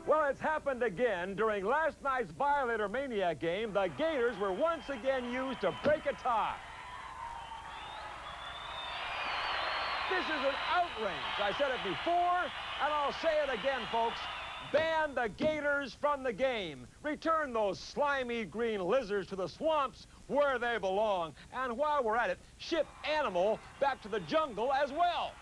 Well, it's happened again. During last night's Violator Maniac game, the Gators were once again used to break a tie. This is an outrage. I said it before, and I'll say it again, folks. Ban the Gators from the game. Return those slimy green lizards to the swamps where they belong. And while we're at it, ship Animal back to the jungle as well.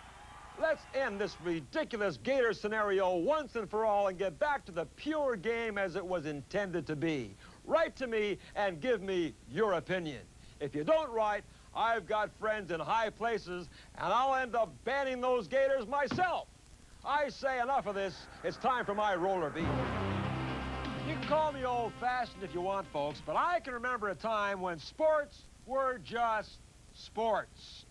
Let's end this ridiculous Gator scenario once and for all and get back to the pure game as it was intended to be. Write to me and give me your opinion. If you don't write, I've got friends in high places, and I'll end up banning those Gators myself. I say enough of this. It's time for my roller beat. You can call me old-fashioned if you want, folks, but I can remember a time when sports were just sports.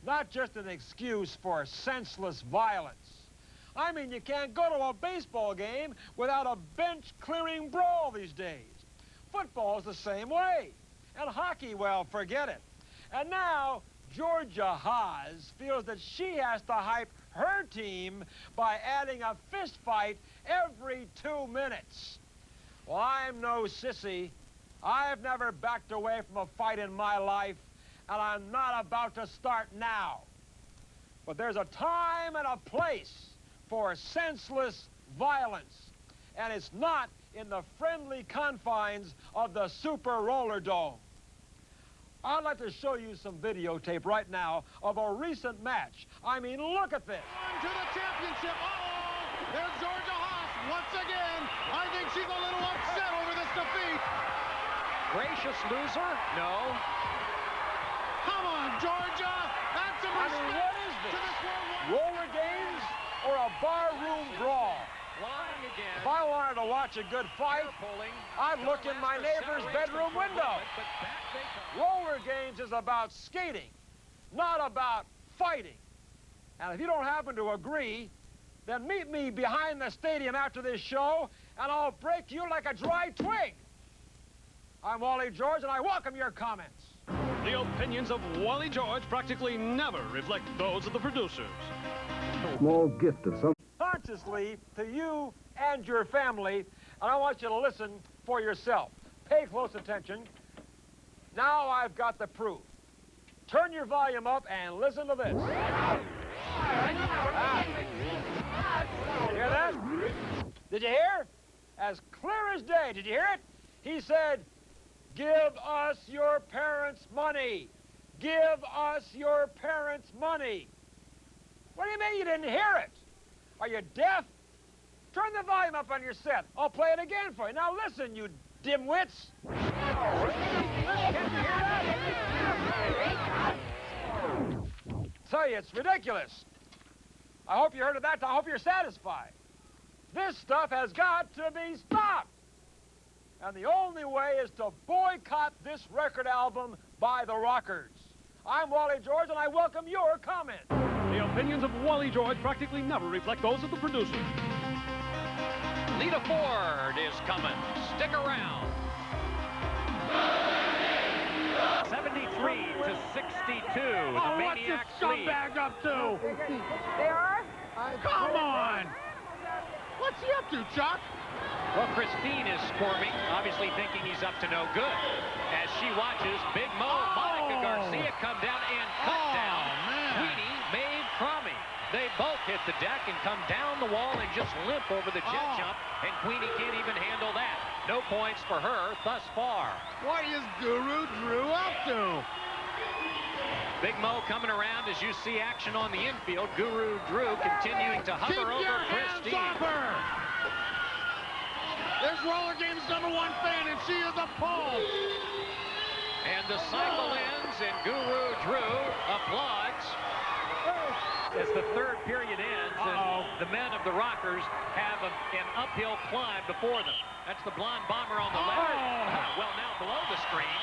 Not just an excuse for senseless violence. I mean, you can't go to a baseball game without a bench-clearing brawl these days. Football's the same way. And hockey, well, forget it. And now, Georgia Haas feels that she has to hype her team by adding a fist fight every 2 minutes. Well, I'm no sissy. I've never backed away from a fight in my life, and I'm not about to start now. But there's a time and a place for senseless violence, and it's not in the friendly confines of the Super Roller Dome. I'd like to show you some videotape right now of a recent match. I mean, look at this. On to the championship. Uh-oh! There's Georgia Haas once again. I think she's a little upset over this defeat. Gracious loser? No. Come on, Georgia. That's some respect. I mean, what is to this? this world. Roller games or a barroom brawl? Flying again. If I wanted to watch a good fight, I'd look in my neighbor's bedroom window. Roller games is about skating, not about fighting. And if you don't happen to agree, then meet me behind the stadium after this show, and I'll break you like a dry twig. I'm Wally George, and I welcome your comments. The opinions of Wally George practically never reflect those of the producers. Small gift of some. Consciously to you and your family, and I want you to listen for yourself. Pay close attention. Now I've got the proof. Turn your volume up and listen to this. Hear that? Did you hear? As clear as day. Did you hear it? He said, "Give us your parents' money. Give us your parents' money." What do you mean you didn't hear it? Are you deaf? Turn the volume up on your set. I'll play it again for you. Now listen, you dimwits. Can't you hear that? Tell you, it's ridiculous. I hope you heard of that. I hope you're satisfied. This stuff has got to be stopped. And the only way is to boycott this record album by the Rockers. I'm Wally George, and I welcome your comments. The opinions of Wally George practically never reflect those of the producers. Lita Ford is coming. Stick around. 73 to 62. The What's this Maniacs lead. scumbag up to? They are? Come on. What's he up to, Chuck? Well, Christine is squirming, obviously thinking he's up to no good. As she watches Big Mo, Monica Garcia come down and cut down. Man. Queenie made crummy. They both hit the deck and come down the wall and just limp over the jet jump, and Queenie can't even handle that. No points for her thus far. What is Guru Drew up to? Big Mo coming around as you see action on the infield. Guru Drew continuing to hover Keep over your hands Christine. off her. There's Rollergames' #1 fan, and she is appalled. And the cycle ends, and Guru Drew applauds as the third period ends, and the men of the Rockers have an uphill climb before them. That's the blonde bomber on the left. Well, now below the screen,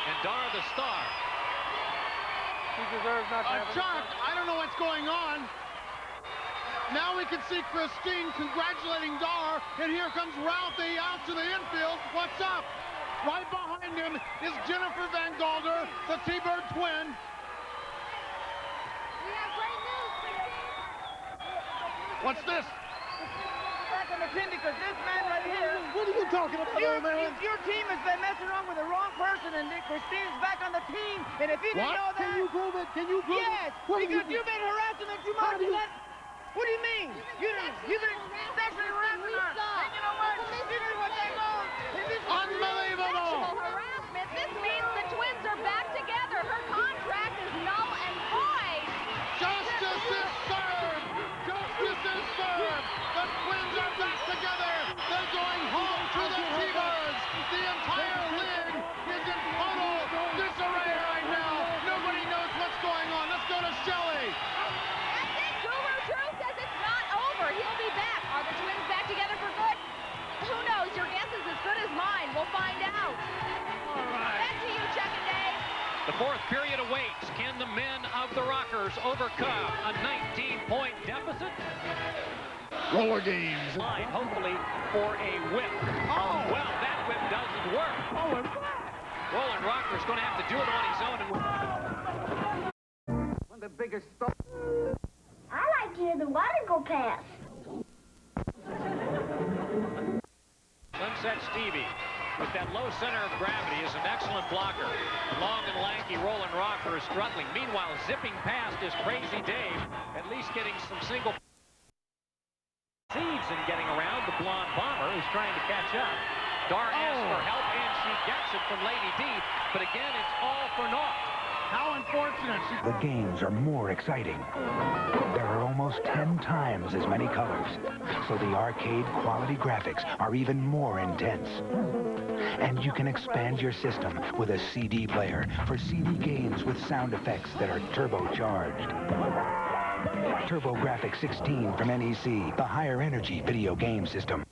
and Dara the Star. She deserves not to have Chuck, I don't know what's going on. Now we can see Christine congratulating Dar, and here comes Ralphie out to the infield. What's up? Right behind him is Jennifer Van Galder, the T-Bird twin. We have great news, Christine. What's this? Second the team because this man right here... What are you talking about, old man? Your team has been messing around with the wrong person, and Christine's back on the team. And if you didn't know that... Can you prove it? Can you prove it? Yes, because you've been harassing her too much. What do you mean? You've been sexually harassing her. And you know what? This is what they go. Unbelievable! Sexual harassment. This means the twins are back together. Her contract is null and void. Justice is served! Justice is served! The twins are back together! They're going home to the T-Birds! The entire league is in total disarray right now! Nobody knows what's going on. Let's go to Shelley! Guru Drew says it's not over. He'll be back. Are the twins back together for good? Who knows? Your guess is as good as mine. We'll find out. All right. Back to you, Chuck and Dave. The fourth period awaits. Can the men of the Rockers overcome a 19-point deficit? Rollergames. Line, hopefully, for a whip. Oh. Well, that whip doesn't work. Oh, and Roland Rocker's going to have to do it on his own. One of the biggest stuff. I like to hear the water go past. Sunset Stevie, with that low center of gravity, is an excellent blocker. Long and lanky Roland Rocker is struggling. Meanwhile, zipping past is Crazy Dave, at least getting some single seeds and getting around the blonde bomber who's trying to catch up. Dar asks for help, and she gets it from Lady D, but again, it's all for naught. how unfortunate. The games are more exciting. There are almost 10 times as many colors, so the arcade quality graphics are even more intense. And you can expand your system with a CD player for CD games with sound effects that are turbocharged. TurboGrafx 16 from NEC, the higher energy video game system.